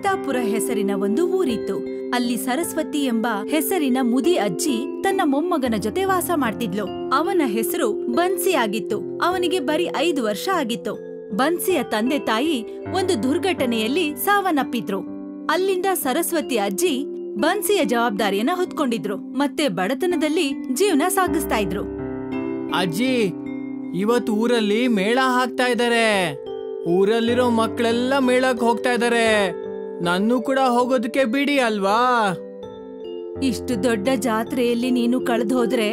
ಸೀತಾಪುರ ಹೆಸರಿನ ಒಂದು ಊರಿತ್ತು. ಅಲ್ಲಿ ಸರಸ್ವತಿ ಎಂಬ ಹೆಸರಿನ ಮುದಿ ಅಜ್ಜಿ ತನ್ನ ಮೊಮ್ಮಗನ ಜೊತೆ ವಾಸ ಮಾಡ್ತಿದ್ಲು. ಅವನ ಹೆಸರು ಬನ್ಸಿ ಆಗಿತ್ತು. ಅವನಿಗೆ ಬರೀ 5 ವರ್ಷ ಆಗಿತ್ತು. ಬನ್ಸಿಯ ತಂದೆ ತಾಯಿ ಒಂದು ದುರ್ಘಟನೆಯಲ್ಲಿ ಸಾವನ್ನಪ್ಪಿದ್ರು. ಅಲ್ಲಿಂದ ಸರಸ್ವತಿ ಅಜ್ಜಿ ಬನ್ಸಿಯ ಜವಾಬ್ದಾರಿಯನ್ನ ಹೊತ್ಕೊಂಡಿದ್ರು ಮತ್ತೆ ಬಡತನದಲ್ಲಿ ಜೀವನ ಸಾಗಿಸ್ತಾ ಇದ್ರು. ಅಜ್ಜಿ, ಇವತ್ತು ಊರಲ್ಲಿ ಮೇಳ ಹಾಕ್ತಾ ಇದ್ದಾರೆ. ಊರಲ್ಲಿರೋ ಮಕ್ಕಳೆಲ್ಲ ಮೇಳಕ್ಕೆ ಹೋಗ್ತಾ ಇದ್ದಾರೆ. ನನ್ನೂ ಕೂಡ ಹೋಗೋದಕ್ಕೆ ಬಿಡಿ ಅಲ್ವಾ? ಇಷ್ಟು ದೊಡ್ಡ ಜಾತ್ರೆಯಲ್ಲಿ ನೀನು ಕಳೆದು ಹೋದ್ರೆ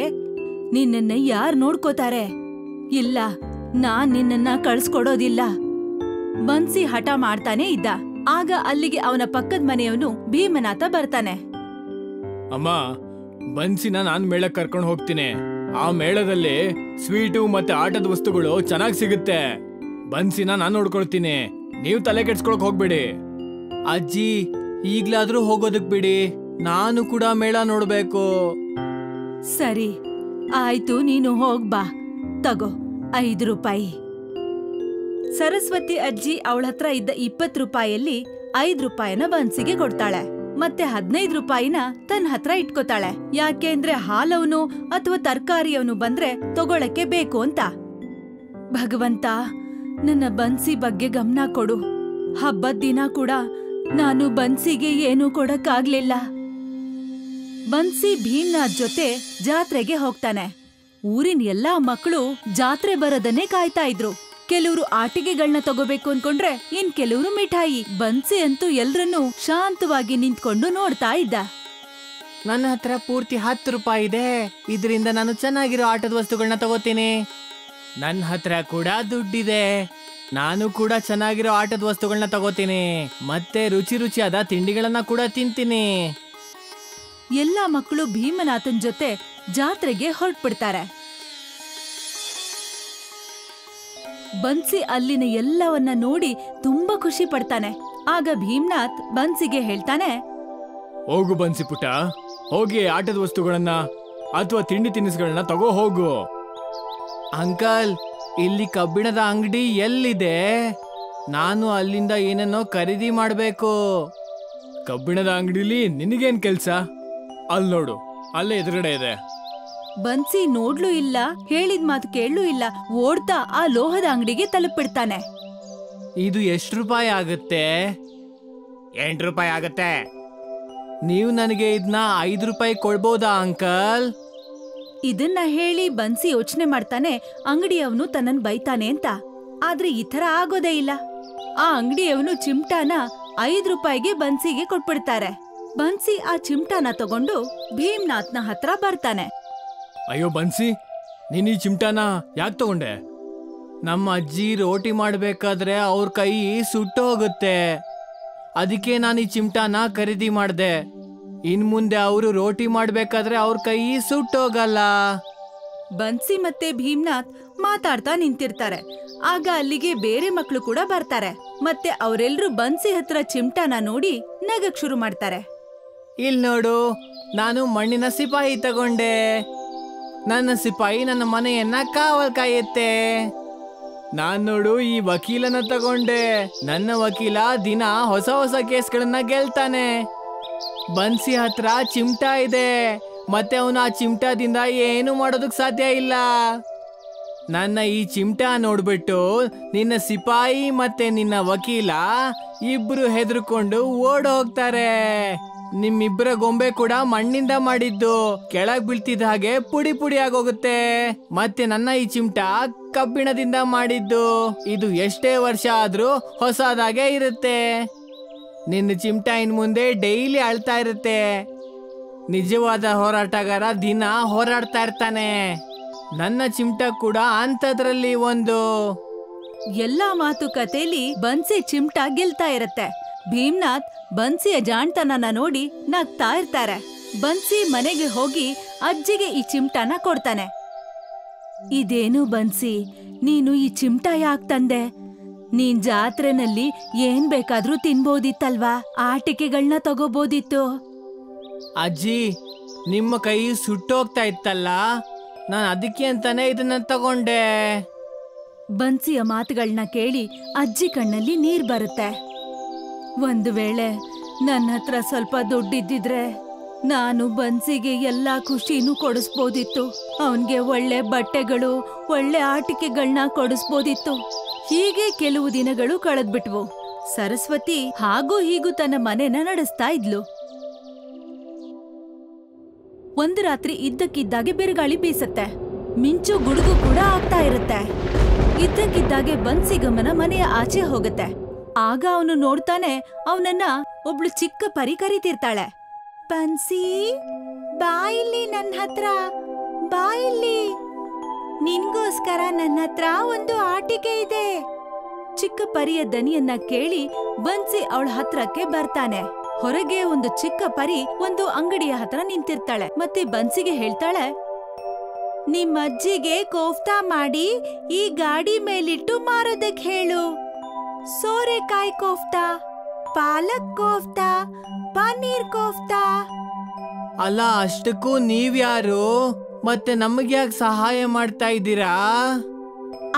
ನಿನ್ನನ್ನ ಯಾರ್ ನೋಡ್ಕೋತಾರೆ? ಇಲ್ಲ, ನಾನ್ ನಿನ್ನನ್ನ ಕಳ್ಸ್ಕೊಡೋದಿಲ್ಲ. ಬನ್ಸಿ ಹಠ ಮಾಡ್ತಾನೆ ಇದ್ದ. ಆಗ ಅಲ್ಲಿಗೆ ಅವನ ಪಕ್ಕದ ಮನೆಯವನು ಭೀಮನಾಥ ಬರ್ತಾನೆ. ಅಮ್ಮ, ಬನ್ಸಿನ ನಾನ್ ಮೇಳಕ್ಕೆ ಕರ್ಕೊಂಡು ಹೋಗ್ತೀನಿ. ಆ ಮೇಳದಲ್ಲಿ ಸ್ವೀಟು ಮತ್ತೆ ಆಟದ ವಸ್ತುಗಳು ಚೆನ್ನಾಗಿ ಸಿಗುತ್ತೆ. ಬನ್ಸಿನ ನಾನ್ ನೋಡ್ಕೊಳ್ತೀನಿ, ನೀವು ತಲೆ ಕೆಡ್ಸ್ಕೊಳಕ್ ಹೋಗ್ಬೇಡಿ. ಅಜ್ಜಿ, ಈಗ್ಲಾದ್ರೂ ಹೋಗೋದಕ್ ಬಿಡಿ, ನಾನು ಕೂಡ ಮೇಳ ನೋಡ್ಬೇಕು. ಸರಿ ಆಯ್ತು, ನೀನು ಹೋಗ್ಬಾ. ತಗೋ 5 ರೂಪಾಯಿ. ಸರಸ್ವತಿ ಅಜ್ಜಿ ಅವಳ ಹತ್ರ ಇದ್ದ 20 ರೂಪಾಯಲ್ಲಿ 5 ರೂಪಾಯಿನ ಬನ್ಸಿಗೆ ಕೊಡ್ತಾಳೆ. ಮತ್ತೆ 15 ರೂಪಾಯಿನ ತನ್ನ ಹತ್ರ ಇಟ್ಕೋತಾಳೆ. ಯಾಕೆಂದ್ರೆ ಹಾಲವನು ಅಥವಾ ತರಕಾರಿಯವನು ಬಂದ್ರೆ ತಗೊಳಕ್ಕೆ ಬೇಕು ಅಂತ. ಭಗವಂತ, ನನ್ನ ಬನ್ಸಿ ಬಗ್ಗೆ ಗಮನ ಕೊಡು. ಹಬ್ಬದ ದಿನ ಕೂಡ ನಾನು ಬನ್ಸಿಗೆ ಏನೂ ಕೊಡಕ್ಕಾಗ್ಲಿಲ್ಲ. ಬನ್ಸಿ ಭೀಮ್ನಾಥ್ ಜೊತೆ ಜಾತ್ರೆಗೆ ಹೋಗ್ತಾನೆ. ಊರಿನ ಎಲ್ಲಾ ಮಕ್ಕಳು ಜಾತ್ರೆ ಬರೋದನ್ನೇ ಕಾಯ್ತಾ ಇದ್ರು. ಕೆಲವರು ಆಟಿಕೆಗಳನ್ನ ತಗೋಬೇಕು ಅನ್ಕೊಂಡ್ರೆ ಇನ್ ಕೆಲವರು ಮಿಠಾಯಿ. ಬನ್ಸಿ ಅಂತೂ ಎಲ್ರನ್ನೂ ಶಾಂತವಾಗಿ ನಿಂತ್ಕೊಂಡು ನೋಡ್ತಾ ಇದ್ದ. ನನ್ನ ಹತ್ರ ಪೂರ್ತಿ 10 ರೂಪಾಯಿ ಇದೆ. ಇದರಿಂದ ನಾನು ಚೆನ್ನಾಗಿರೋ ಆಟದ ವಸ್ತುಗಳನ್ನ ತಗೋತೀನಿ. ನನ್ನ ಹತ್ರ ಕೂಡ ದುಡ್ಡಿದೆ. ನಾನು ಕೂಡ ಚೆನ್ನಾಗಿರೋ ಆಟದ ವಸ್ತುಗಳನ್ನ ತಗೋತೀನಿ. ಮತ್ತೆ ರುಚಿ ರುಚಿಯಾದ ತಿಂಡಿಗಳನ್ನ ಕೂಡ ತಿಂತೀನಿ. ಎಲ್ಲಾ ಮಕ್ಕಳು ಭೀಮನಾಥನ್ ಜೊತೆ ಜಾತ್ರೆಗೆ ಹೊರಟ್ಬಿಡ್ತಾರೆ. ಬನ್ಸಿ ಅಲ್ಲಿನ ಎಲ್ಲವನ್ನ ನೋಡಿ ತುಂಬಾ ಖುಷಿ ಪಡ್ತಾನೆ. ಆಗ ಭೀಮ್ನಾಥ್ ಬನ್ಸಿಗೆ ಹೇಳ್ತಾನೆ, ಹೋಗು ಬನ್ಸಿ ಪುಟ್ಟ, ಹೋಗಿ ಆಟದ ವಸ್ತುಗಳನ್ನ ಅಥವಾ ತಿಂಡಿ ತಿನಿಸುಗಳನ್ನ ತಗೋ ಹೋಗು. ಅಂಕಲ್, ಇಲ್ಲಿ ಕಬ್ಬಿಣದ ಅಂಗಡಿ ಎಲ್ಲಿದೆ? ನಾನು ಅಲ್ಲಿಂದ ಏನನ್ನೋ ಖರೀದಿ ಮಾಡ್ಬೇಕು. ಕಬ್ಬಿಣದ ಅಂಗಡಿಲಿ ನಿನಗೇನ್ ಕೆಲ್ಸ? ಅಲ್ಲಿ ನೋಡು, ಅಲ್ಲೇ ಎದುರುಗಡೆ ಇದೆ. ಬನ್ಸಿ ನೋಡ್ಲೂ ಇಲ್ಲ, ಹೇಳಿದ ಮಾತು ಕೇಳಲೂ ಇಲ್ಲ, ಓಡ್ತಾ ಆ ಲೋಹದ ಅಂಗಡಿಗೆ ತಲುಪಿಡ್ತಾನೆ. ಇದು ಎಷ್ಟು ರೂಪಾಯಿ ಆಗುತ್ತೆ? 8 ರೂಪಾಯಿ ಆಗತ್ತೆ. ನೀವು ನನಗೆ ಇದನ್ನ 5 ರೂಪಾಯಿ ಕೊಡ್ಬೋದಾ ಅಂಕಲ್? ಇದನ್ನ ಹೇಳಿ ಬನ್ಸಿ ಯೋಚನೆ ಮಾಡ್ತಾನೆ, ಅಂಗಡಿಯವನು ತನ್ನನ್ ಬೈತಾನೆ ಅಂತ. ಆದ್ರೆ ಈ ತರ ಆಗೋದೇ ಇಲ್ಲ. ಆ ಅಂಗಡಿಯವನು ಚಿಮ್ಟಾನ 5 ರೂಪಾಯಿಗೆ ಬನ್ಸಿಗೆ ಕೊಟ್ಬಿಡ್ತಾರೆ. ಬನ್ಸಿ ಆ ಚಿಮ್ಟಾನ ತಗೊಂಡು ಭೀಮ್ನಾಥ್ನ ಹತ್ರ ಬರ್ತಾನೆ. ಅಯ್ಯೋ ಬನ್ಸಿ, ನೀನ್ ಈ ಚಿಮ್ಟಾನ ಯಾಕೆ ತಗೊಂಡೆ? ನಮ್ಮ ಅಜ್ಜಿ ರೋಟಿ ಮಾಡ್ಬೇಕಾದ್ರೆ ಅವ್ರ ಕೈ ಸುಟ್ಟು ಹೋಗುತ್ತೆ. ಅದಕ್ಕೆ ನಾನು ಈ ಚಿಮ್ಟಾನ ಖರೀದಿ ಮಾಡ್ದೆ. ಇನ್ ಮುಂದೆ ಅವರು ರೋಟಿ ಮಾಡ್ಬೇಕಾದ್ರೆ ಅವ್ರ ಕೈ ಸುಟ್ಟೋಗಲ್ಲ. ಬನ್ಸಿ ಮತ್ತೆ ಭೀಮ್ನಾಥ್ ಮಾತಾಡ್ತಾ ನಿಂತಿರ್ತಾರೆ. ಆಗ ಅಲ್ಲಿಗೆ ಬೇರೆ ಮಕ್ಳು ಕೂಡ ಬರ್ತಾರೆ. ಮತ್ತೆ ಅವರೆಲ್ಲರೂ ಬನ್ಸಿ ಹತ್ರ ಚಿಮ್ಟಾನ ನೋಡಿ ನಗಕ್ ಶುರು ಮಾಡ್ತಾರೆ. ಇಲ್ ನೋಡು, ನಾನು ಮಣ್ಣಿನ ಸಿಪಾಯಿ ತಗೊಂಡೆ. ನನ್ನ ಸಿಪಾಯಿ ನನ್ನ ಮನೆಯನ್ನ ಕಾವಲ್ ಕಾಯುತ್ತೆ. ನಾನ್ ನೋಡು ಈ ವಕೀಲನ ತಗೊಂಡೆ. ನನ್ನ ವಕೀಲ ದಿನ ಹೊಸ ಹೊಸ ಕೇಸ್ಗಳನ್ನ ಗೆಲ್ತಾನೆ. ಬನ್ಸಿ ಹತ್ರ ಚಿಮ್ಟಾ ಇದೆ, ಮತ್ತೆ ಅವನು ಆ ಚಿಮ್ಟಾದಿಂದ ಏನು ಮಾಡೋದಕ್ ಸಾಧ್ಯ ಇಲ್ಲ. ನನ್ನ ಈ ಚಿಮ್ಟಾ ನೋಡ್ಬಿಟ್ಟು ನಿನ್ನ ಸಿಪಾಯಿ ಮತ್ತೆ ನಿನ್ನ ವಕೀಲ ಇಬ್ರು ಹೆದರ್ಕೊಂಡು ಓಡ್ ಹೋಗ್ತಾರೆ. ನಿಮ್ಮಿಬ್ಬರ ಗೊಂಬೆ ಕೂಡ ಮಣ್ಣಿಂದ ಮಾಡಿದ್ದು, ಕೆಳಗ್ ಬೀಳ್ತಿದ್ದ ಹಾಗೆ ಪುಡಿ ಪುಡಿ ಆಗೋಗುತ್ತೆ. ಮತ್ತೆ ನನ್ನ ಈ ಚಿಮ್ಟಾ ಕಬ್ಬಿಣದಿಂದ ಮಾಡಿದ್ದು. ಇದು ಎಷ್ಟೇ ವರ್ಷ ಆದ್ರೂ ಹೊಸದಾಗೆ ಇರುತ್ತೆ. ನಿನ್ನ ಚಿಮ್ಟಾ ಇನ್ ಮುಂದೆ ಡೈಲಿ ಅಳ್ತಾ ಇರುತ್ತೆ. ನಿಜವಾದ ಹೋರಾಟಗಾರ ದಿನ ಹೋರಾಡ್ತಾ ಇರ್ತಾನೆ. ನನ್ನ ಚಿಮ್ಟಾ ಕೂಡ ಅಂಥದ್ರಲ್ಲಿ ಒಂದು. ಎಲ್ಲಾ ಮಾತುಕತೆಯಲ್ಲಿ ಬನ್ಸಿ ಚಿಮ್ಟಾ ಗೆಲ್ತಾ ಇರತ್ತೆ. ಭೀಮ್ನಾಥ್ ಬನ್ಸಿಯ ಜಾಣ್ತನನ ನೋಡಿ ನಗ್ತಾ ಇರ್ತಾರೆ. ಬನ್ಸಿ ಮನೆಗೆ ಹೋಗಿ ಅಜ್ಜಿಗೆ ಈ ಚಿಮ್ಟಾನ ಕೊಡ್ತಾನೆ. ಇದೇನು ಬನ್ಸಿ, ನೀನು ಈ ಚಿಮ್ಟಾ ಯಾಕ್ ತಂದೆ? ನೀನ್ ಜಾತ್ರೆನಲ್ಲಿ ಏನ್ ಬೇಕಾದ್ರೂ ತಿನ್ಬೋದಿತ್ತಲ್ವಾ? ಆಟಿಕೆಗಳನ್ನ ತಗೋಬೋದಿತ್ತು. ಅಜ್ಜಿ, ನಿಮ್ಮ ಕೈ ಸುಟ್ಟೋಗ್ತಾ ಇತ್ತಲ್ಲ, ನಾನು ಅದಕ್ಕೆ ಅಂತಾನೆ ಇದನ್ನ ತಗೊಂಡೆ. ಬನ್ಸಿಯ ಮಾತುಗಳನ್ನ ಕೇಳಿ ಅಜ್ಜಿ ಕಣ್ಣಲ್ಲಿ ನೀರ್ ಬರುತ್ತೆ. ಒಂದು ವೇಳೆ ನನ್ನ ಹತ್ರ ಸ್ವಲ್ಪ ದುಡ್ಡಿದ್ದಿದ್ರೆ ನಾನು ಬನ್ಸಿಗೆ ಎಲ್ಲಾ ಖುಷಿನೂ ಕೊಡಿಸ್ಬೋದಿತ್ತು. ಅವನ್ಗೆ ಒಳ್ಳೆ ಬಟ್ಟೆಗಳು, ಒಳ್ಳೆ ಆಟಿಕೆಗಳನ್ನ ಕೊಡಿಸ್ಬೋದಿತ್ತು. ಹೀಗೆ ಕೆಲವು ದಿನಗಳು ಕಳೆದ್ಬಿಟ್ವು. ಸರಸ್ವತಿ ಹಾಗೂ ಹೀಗೂ ತನ್ನ ಮನೆನ ನಡೆಸ್ತಾ ಇದ್ಲು. ಒಂದು ರಾತ್ರಿ ಇದ್ದಕ್ಕಿದ್ದಾಗೆ ಬಿರುಗಾಳಿ ಬೀಸತ್ತೆ. ಮಿಂಚು ಗುಡುಗು ಕೂಡ ಆಗ್ತಾ ಇರುತ್ತೆ. ಇದ್ದಕ್ಕಿದ್ದಾಗೆ ಬನ್ಸಿಗಮ್ಮನ ಮನೆಯ ಆಚೆ ಹೋಗತ್ತೆ. ಆಗ ಅವನು ನೋಡ್ತಾನೆ, ಅವನನ್ನ ಒಬ್ಳು ಚಿಕ್ಕ ಪರಿ ಕರೀತಿರ್ತಾಳೆ. ಬನ್ಸಿ, ಬಾ ಇಲ್ಲಿ ನನ್ ಹತ್ರ, ಬಾ ಇಲ್ಲಿ, ನಿನ್ಗೋಸ್ಕರ ನನ್ನ ಹತ್ರ ಒಂದು ಆಟಿಕೆ ಇದೆ. ಚಿಕ್ಕ ಪರಿಯ ದನಿಯನ್ನ ಕೇಳಿ ಬನ್ಸಿ ಅವಳ ಹತ್ರಕ್ಕೆ ಬರ್ತಾನೆ. ಹೊರಗೆ ಒಂದು ಚಿಕ್ಕ ಪರಿ ಒಂದು ಅಂಗಡಿಯ ಹತ್ರ ನಿಂತಿರ್ತಾಳೆ. ಮತ್ತೆ ಬನ್ಸಿಗೆ ಹೇಳ್ತಾಳೆ, ನಿಮ್ಮಜ್ಜಿಗೆ ಕೋಫ್ತಾ ಮಾಡಿ ಈ ಗಾಡಿ ಮೇಲಿಟ್ಟು ಮಾರೋದಕ್ಕೆ ಹೇಳು. ಸೋರೆಕಾಯಿ ಕೋಫ್ತಾ, ಪಾಲಕ್ ಕೋಫ್ತಾ, ಪನ್ನೀರ್ ಕೋಫ್ತಾ. ಅಲ್ಲ, ಅಷ್ಟಕ್ಕೂ ನೀವ್ಯಾರು? ಮತ್ತೆ ನಮಗ್ಯಾಕೆ ಸಹಾಯ ಮಾಡ್ತಾ ಇದ್ದೀರಾ?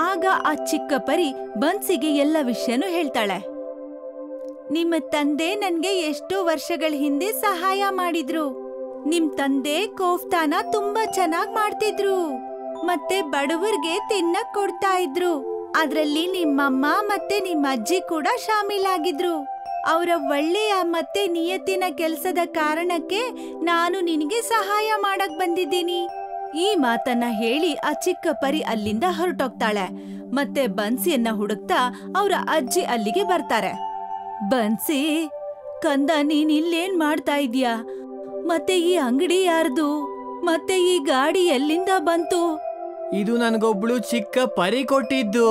ಆಗ ಆ ಚಿಕ್ಕ ಪರಿ ಬನ್ಸಿಗೆ ಎಲ್ಲ ವಿಷಯನೂ ಹೇಳ್ತಾಳೆ. ನಿಮ್ಮ ತಂದೆ ನನ್ಗೆ ಎಷ್ಟೋ ವರ್ಷಗಳ ಹಿಂದೆ ಸಹಾಯ ಮಾಡಿದ್ರು. ನಿಮ್ ತಂದೆ ಕೋಫ್ತಾನ ತುಂಬಾ ಚೆನ್ನಾಗ್ ಮಾಡ್ತಿದ್ರು. ಮತ್ತೆ ಬಡವರ್ಗೆ ತಿನ್ನಕ್ ಕೊಡ್ತಾ ಇದ್ರು. ಅದ್ರಲ್ಲಿ ನಿಮ್ಮಮ್ಮ ಮತ್ತೆ ನಿಮ್ಮ ಅಜ್ಜಿ ಕೂಡ ಶಾಮೀಲಾಗಿದ್ರು. ಅವರ ಒಳ್ಳೆಯ ಮತ್ತೆ ನಿಯತ್ತಿನ ಕೆಲ್ಸದ ಕಾರಣಕ್ಕೆ ನಾನು ನಿನಗೆ ಸಹಾಯ ಮಾಡಕ್ ಬಂದಿದ್ದೀನಿ. ಈ ಮಾತನ್ನ ಹೇಳಿ ಆ ಚಿಕ್ಕ ಪರಿ ಅಲ್ಲಿಂದ ಹೊರಟೋಗ್ತಾಳೆ. ಮತ್ತೆ ಬನ್ಸಿಯನ್ನ ಹುಡುಕ್ತಾ ಅವರ ಅಜ್ಜಿ ಅಲ್ಲಿಗೆ ಬರ್ತಾರೆ. ಬನ್ಸಿ, ಕಂದ, ನೀನ್ ಇಲ್ಲೇನ್ ಮಾಡ್ತಾ ಇದ್ಯಾ? ಮತ್ತೆ ಈ ಅಂಗಡಿ ಯಾರ್ದು? ಮತ್ತೆ ಈ ಗಾಡಿ ಎಲ್ಲಿಂದ ಬಂತು? ಇದು ನನ್ಗೊಬ್ಳು ಚಿಕ್ಕ ಪರಿ ಕೊಟ್ಟಿದ್ದು.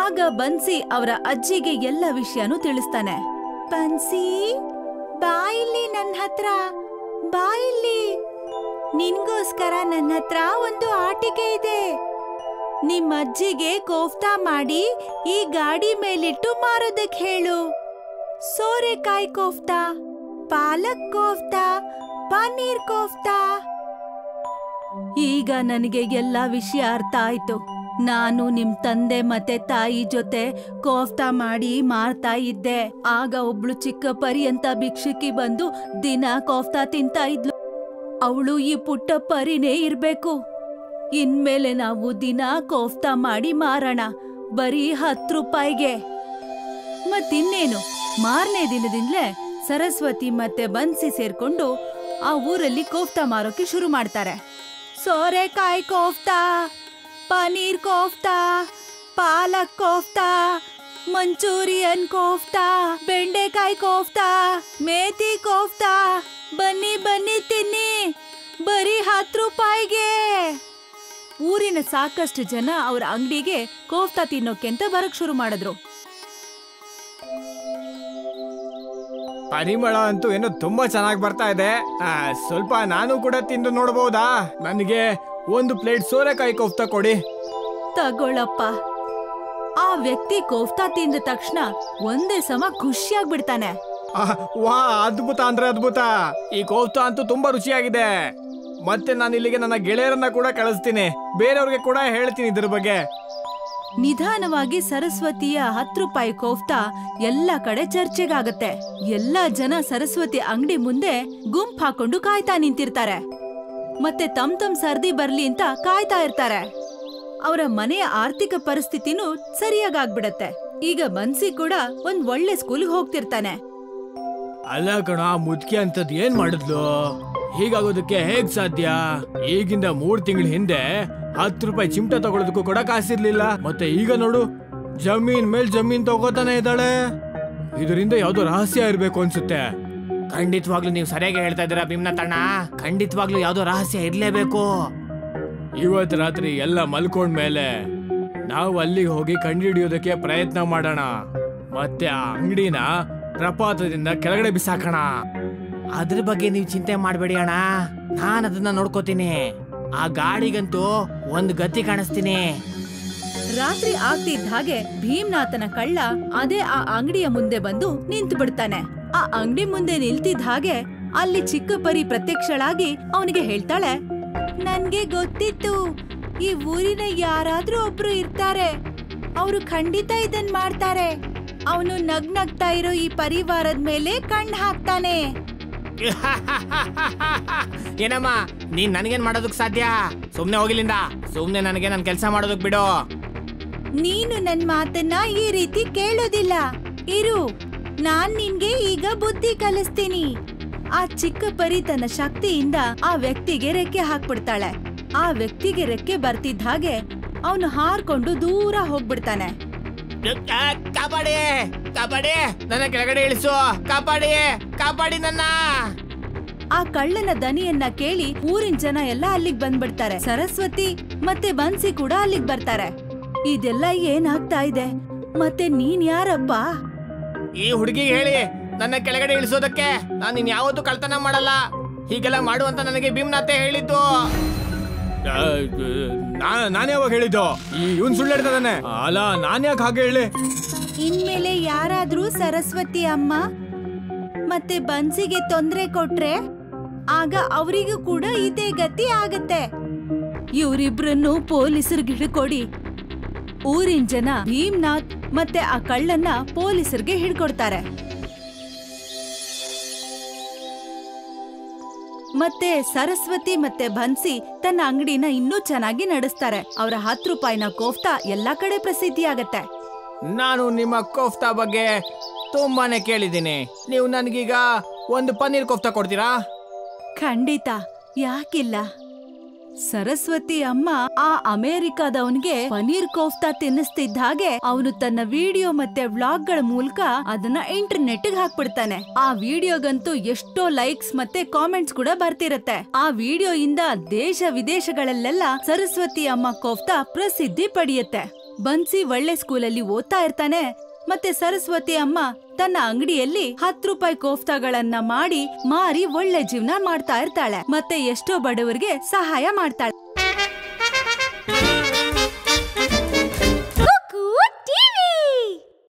ಆಗ ಬನ್ಸಿ ಅವರ ಅಜ್ಜಿಗೆ ಎಲ್ಲ ವಿಷಯನೂ ತಿಳಿಸ್ತಾನೆ. ಬನ್ಸಿ, ಬಾ ಇಲ್ಲಿ ನನ್ ಹತ್ರ, ಬಾ ಇಲ್ಲಿ, ನಿನ್ಗೋಸ್ಕರ ನನ್ನ ಹತ್ರ ಒಂದು ಆಟಿಕೆ ಇದೆ. ನಿಮ್ ಅಜ್ಜಿಗೆ ಕೋಫ್ತಾ ಮಾಡಿ ಈ ಗಾಡಿ ಮೇಲಿಟ್ಟು ಮಾರೋದಕ್ಕೆ ಹೇಳು. ಸೋರೆಕಾಯಿ ಕೋಫ್ತಾ, ಪಾಲಕ್ ಕೋಫ್ತಾ, ಪನ್ನೀರ್ ಕೋಫ್ತಾ. ಈಗ ನನಗೆ ಎಲ್ಲಾ ವಿಷಯ ಅರ್ಥ ಆಯ್ತು. ನಾನು ನಿಮ್ ತಂದೆ ಮತ್ತೆ ತಾಯಿ ಜೊತೆ ಕೋಫ್ತಾ ಮಾಡಿ ಮಾರ್ತಾ ಇದ್ದೆ. ಆಗ ಒಬ್ಳು ಚಿಕ್ಕ ಪರಿ ಅಂತ ಭಿಕ್ಷುಕಿ ಬಂದು ದಿನ ಕೋಫ್ತಾ ತಿಂತಾ ಇದ್ಲು. ಅವಳು ಈ ಪುಟ್ಟ ಪರಿನೇ ಇರ್ಬೇಕು. ಇನ್ಮೇಲೆ ನಾವು ದಿನ ಕೋಫ್ತಾ ಮಾಡಿ ಮಾರೋಣ, ಬರೀ 10 ರೂಪಾಯಿಗೆ. ಮತ್ತಿನ್ನೇನು, ಮಾರನೇ ದಿನದಿಂದಲೇ ಸರಸ್ವತಿ ಮತ್ತೆ ಬನ್ಸಿ ಸೇರ್ಕೊಂಡು ಆ ಊರಲ್ಲಿ ಕೋಫ್ತಾ ಮಾರೋಕೆ ಶುರು ಮಾಡ್ತಾರೆ. ಸೋರೆಕಾಯಿ ಕೋಫ್ತಾ, ಪನ್ನೀರ್ ಕೋಫ್ತಾ, ಪಾಲಕ್ ಕೋಫ್ತಾ, ಮಂಚೂರಿಯನ್ ಕೋಫ್ತಾ, ಬೆಂಡೆಕಾಯಿ ಕೋಫ್ತಾ, ಮೇಥಿ ಕೋಫ್ತಾ. ಬನ್ನಿ ಬನ್ನಿ ತಿನ್ನಿ, ಬರೀ 10 ರೂಪಾಯಿಗೆ. ಊರಿನ ಸಾಕಷ್ಟು ಜನ ಅವ್ರ ಅಂಗಡಿಗೆ ಕೋಫ್ತಾ ತಿನ್ನೋಕೆ ಅಂತ ಬರಕ್ ಶುರು ಮಾಡಿದ್ರು. ಪರಿಮಳ ಅಂತೂ ಏನೋ ತುಂಬಾ ಚೆನ್ನಾಗಿ ಬರ್ತಾ ಇದೆ. ಸ್ವಲ್ಪ ನಾನು ಕೂಡ ತಿಂದು ನೋಡಬಹುದಾ? ನನಗೆ 1 ಪ್ಲೇಟ್ ಸೋರೆಕಾಯಿ ಕೋಫ್ತಾ ಕೊಡಿ. ತಗೊಳಪ್ಪ. ಆ ವ್ಯಕ್ತಿ ಕೋಫ್ತಾ ತಿಂದ ತಕ್ಷಣ ಒಂದೇ ಸಮ ಖುಷಿಯಾಗ್ಬಿಡ್ತಾನೆ. ವಾ, ಅದ್ಭುತ ಅಂದ್ರೆ ಅದ್ಭುತ. ಈ ಕೋಫ್ತಾ ಅಂತೂ ತುಂಬಾ ರುಚಿಯಾಗಿದೆ. ಮತ್ತೆ ನಾನು ಇಲ್ಲಿಗೆ ನನ್ನ ಗೆಳೆಯರನ್ನ ಕೂಡ ಕಳಿಸ್ತೀನಿ, ಬೇರೆಯವ್ರಿಗೆ ಕೂಡ ಹೇಳ್ತೀನಿ ಇದ್ರ ಬಗ್ಗೆ. ನಿಧಾನವಾಗಿ ಸರಸ್ವತಿಯ 10 ರೂಪಾಯಿ ಕೋಫ್ತಾ ಎಲ್ಲ ಕಡೆ ಚರ್ಚೆಗಾಗತ್ತೆ. ಎಲ್ಲಾ ಜನ ಸರಸ್ವತಿ ಅಂಗಡಿ ಮುಂದೆ ಗುಂಪು ಹಾಕೊಂಡು ಕಾಯ್ತಾ ನಿಂತಿರ್ತಾರೆ. ಮತ್ತೆ ತಮ್ ಸರ್ದಿ ಬರ್ಲಿ ಅಂತ ಕಾಯ್ತಾ ಇರ್ತಾರೆ. ಅವರ ಮನೆಯ ಆರ್ಥಿಕ ಪರಿಸ್ಥಿತಿನೂ ಸರಿಯಾಗ್ಬಿಡತ್ತೆ. ಈಗ ಬನ್ಸಿ ಕೂಡ ಒಂದ್ ಒಳ್ಳೆ ಸ್ಕೂಲ್ಗೆ ಹೋಗ್ತಿರ್ತಾನೆ. ಅಲ್ಲ ಕಣ, ಮುದ್ಕಿ ಅಂತದ್ ಏನ್ ಮಾಡಿದ್ಲು? ಹೀಗಾಗೋದಕ್ಕೆ ಹೇಗ್ ಸಾಧ್ಯ? ಈಗಿಂದ 3 ತಿಂಗಳ ಹಿಂದೆ 10 ರೂಪಾಯಿ ಚಿಮಟ ತಗೊಳೋದಕ್ಕೂ ಕೂಡ ಕಾಸಿರ್ಲಿಲ್ಲ. ಮತ್ತೆ ಈಗ ನೋಡು, ಜಮೀನ್ ಮೇಲ್ ಜಮೀನ್ ತಗೋತಾನೆ ಇದ್ದಾಳೆ. ಇದರಿಂದ ಯಾವ್ದೋ ರಹಸ್ಯ ಇರ್ಬೇಕು ಅನ್ಸುತ್ತೆ. ಖಂಡಿತವಾಗ್ಲೂ ನೀವು ಸರಿಯಾಗಿ ಹೇಳ್ತಾ ಇದ್ದೀರಾ ಭೀಮ್ನಾಥ್ ಅಣ್ಣ. ಖಂಡಿತವಾಗ್ಲೂ ಯಾವ್ದೋ ರಹಸ್ಯ ಇರ್ಲೇಬೇಕು. ಇವತ್ ರಾತ್ರಿ ಎಲ್ಲ ಮಲ್ಕೊಂಡ್ಮೇಲೆ ನಾವು ಅಲ್ಲಿಗೆ ಹೋಗಿ ಕಂಡುಹಿಡಿಯೋದಕ್ಕೆ ಪ್ರಯತ್ನ ಮಾಡೋಣ. ಮತ್ತೆ ಆ ಅಂಗಡಿನ ಪ್ರಪಾತದಿಂದ ಕೆಳಗಡೆ ಬಿಸಾಕೋಣ. ಅದ್ರ ಬಗ್ಗೆ ನೀವು ಚಿಂತೆ ಮಾಡಬೇಡಿ ಅಣ್ಣ, ನಾನು ಅದನ್ನ ನೋಡ್ಕೋತೀನಿ. ಆ ಗಾಡಿಗಂತೂ ಒಂದ್ ಗತಿ ಕಾಣಿಸ್ತೀನಿ. ರಾತ್ರಿ ಆಗ್ತಿದ್ದ ಹಾಗೆ ಭೀಮ್ನಾಥನ ಕಳ್ಳ ಅದೇ ಆ ಅಂಗಡಿಯ ಮುಂದೆ ಬಂದು ನಿಂತು ಬಿಡ್ತಾನೆ. ಆ ಅಂಗಡಿ ಮುಂದೆ ನಿಲ್ತಿದ್ದ ಹಾಗೆ ಅಲ್ಲಿ ಚಿಕ್ಕ ಪರಿ ಪ್ರತ್ಯಕ್ಷಳಾಗಿ ಅವನಿಗೆ ಹೇಳ್ತಾಳೆ, ನನ್ಗೆ ಗೊತ್ತಿತ್ತು, ಈ ಊರಿನ ಯಾರಾದ್ರೂ ಒಬ್ರು ಇರ್ತಾರೆ, ಅವರು ಖಂಡಿತ ಇದನ್ ಮಾಡ್ತಾರೆ. ಅವನು ನಗ್ನಗ್ತಾ ಇರೋ ಈ ಪರಿವಾರದ ಮೇಲೆ ಕಣ್ಣು ಹಾಕ್ತಾನೆ. ಏನಮ್ಮ, ನೀನ್ ನನಗೇನ್ ಮಾಡೋದಕ್ ಸಾಧ್ಯ? ಸುಮ್ನೆ ಹೋಗಿಲಿಂದ. ಸುಮ್ನೆ ನನಗೆ ನನ್ ಕೆಲ್ಸ ಮಾಡೋದಕ್ ಬಿಡು. ನೀನು ನನ್ ಮಾತನ್ನ ಈ ರೀತಿ ಕೇಳೋದಿಲ್ಲ. ಇರು, ನಾನ್ ನಿನ್ಗೆ ಈಗ ಬುದ್ಧಿ ಕಲಿಸ್ತೀನಿ. ಆ ಚಿಕ್ಕ ಪರಿ ತನ್ನ ಶಕ್ತಿಯಿಂದ ಆ ವ್ಯಕ್ತಿಗೆ ರೆಕ್ಕೆ ಹಾಕ್ಬಿಡ್ತಾಳೆ. ಆ ವ್ಯಕ್ತಿಗೆ ರೆಕ್ಕೆ ಬರ್ತಿದ್ದ ಹಾಗೆ ಅವನು ಹಾರ್ಕೊಂಡು ದೂರ ಹೋಗ್ಬಿಡ್ತಾನೆ. ಕಾಪಾಡಿ, ಕಾಪಾಡಿ, ನನ್ನ ಕೆಳಗಡೆ ಇಳಿಸು. ಕಾಪಾಡಿ, ಕಾಪಾಡಿ ನನ್ನ. ಆ ಕಳ್ಳನ ದನಿಯನ್ನ ಕೇಳಿ ಊರಿನ ಜನ ಎಲ್ಲ ಅಲ್ಲಿಗ್ ಬಂದ್ಬಿಡ್ತಾರೆ. ಸರಸ್ವತಿ ಮತ್ತೆ ಬನ್ಸಿ ಕೂಡ ಅಲ್ಲಿಗ್ ಬರ್ತಾರೆ. ಇದೆಲ್ಲ ಏನಾಗ್ತಾ ಇದೆ? ಮತ್ತೆ ನೀನ್ ಯಾರಪ್ಪ? ಈ ಹುಡುಗಿಗೆ ಹೇಳಿ ನನ್ನ ಕೆಳಗಡೆ ಇಳಿಸೋದಕ್ಕೆ. ನಾನು ಇನ್ ಯಾವತ್ತೂ ಕಳ್ತನ ಮಾಡಲ್ಲ. ಹೀಗೆಲ್ಲ ಮಾಡುವಂತ ನನಗೆ ಭೀಮ್ನಾಥೆ ಹೇಳಿದ್ದು. ನಾನೇ ಯಾವಾಗ ಹೇಳಿದ್ದು? ಇವನ್ ಸುಳ್ಳು ಹೇಳ್ತಾನೆ. ಅಲ್ಲ, ನಾನ್ ಯಾಕೆ ಹಾಗೆ ಹೇಳಿ? ಇನ್ಮೇಲೆ ಯಾರಾದ್ರೂ ಸರಸ್ವತಿ ಅಮ್ಮ ಮತ್ತೆ ಬನ್ಸಿಗೆ ತೊಂದ್ರೆ ಕೊಟ್ರೆ ಆಗ ಅವರಿಗೂ ಕೂಡ ಇದೇ ಗತಿ ಆಗತ್ತೆ. ಇವರಿಬ್ರನ್ನು ಪೊಲೀಸರಿಗೆ ಹಿಡ್ಕೊಡಿ. ಊರಿನ ಜನ ಭೀಮ್ನಾಥ್ ಮತ್ತೆ ಆ ಕಳ್ಳನ್ನ ಪೊಲೀಸರಿಗೆ ಹಿಡ್ಕೊಡ್ತಾರೆ. ಮತ್ತೆ ಸರಸ್ವತಿ ಮತ್ತೆ ಬನ್ಸಿ ತನ್ನ ಅಂಗಡಿನ ಇನ್ನೂ ಚೆನ್ನಾಗಿ ನಡೆಸ್ತಾರೆ. ಅವರ 10 ರೂಪಾಯಿನ ಕೋಫ್ತಾ ಎಲ್ಲಾ ಕಡೆ ಪ್ರಸಿದ್ಧಿ ಆಗತ್ತೆ. ನಾನು ನಿಮ್ಮ ಕೋಫ್ತಾ ಬಗ್ಗೆ ತುಂಬಾನೇ ಕೇಳಿದ್ದೀನಿ. ನೀವು ನನ್ಗೀಗ ಒಂದು ಪನ್ನೀರ್ ಕೋಫ್ತಾ ಕೊಡ್ತೀರಾ? ಖಂಡಿತ, ಯಾಕಿಲ್ಲ. ಸರಸ್ವತಿ ಅಮ್ಮ ಆ ಅಮೆರಿಕಾದವನ್ಗೆ ಪನೀರ್ ಕೋಫ್ತಾ ತಿನ್ನಿಸ್ತಿದ್ದ ಹಾಗೆ ಅವನು ತನ್ನ ವಿಡಿಯೋ ಮತ್ತೆ ವ್ಲಾಗ್ಗಳ ಮೂಲಕ ಅದನ್ನ ಇಂಟರ್ನೆಟ್ ಹಾಕ್ಬಿಡ್ತಾನೆ. ಆ ವಿಡಿಯೋಗಂತೂ ಎಷ್ಟೋ ಲೈಕ್ಸ್ ಮತ್ತೆ ಕಾಮೆಂಟ್ಸ್ ಕೂಡ ಬರ್ತಿರತ್ತೆ. ಆ ವಿಡಿಯೋ ಇಂದ ದೇಶ ವಿದೇಶಗಳಲ್ಲೆಲ್ಲ ಸರಸ್ವತಿ ಅಮ್ಮ ಕೋಫ್ತಾ ಪ್ರಸಿದ್ಧಿ ಪಡೆಯುತ್ತೆ. ಬನ್ಸಿ ಒಳ್ಳೆ ಸ್ಕೂಲಲ್ಲಿ ಓದ್ತಾ ಇರ್ತಾನೆ. ಮತ್ತೆ ಸರಸ್ವತಿ ಅಮ್ಮ ತನ್ನ ಅಂಗಡಿಯಲ್ಲಿ 10 ರೂಪಾಯಿ ಕೋಫ್ತಾಗಳನ್ನ ಮಾರಿ ಒಳ್ಳೆ ಜೀವನ ಮಾಡ್ತಾ ಇರ್ತಾಳೆ. ಮತ್ತೆ ಎಷ್ಟೋ ಬಡವರಿಗೆ ಸಹಾಯ ಮಾಡ್ತಾಳೆ.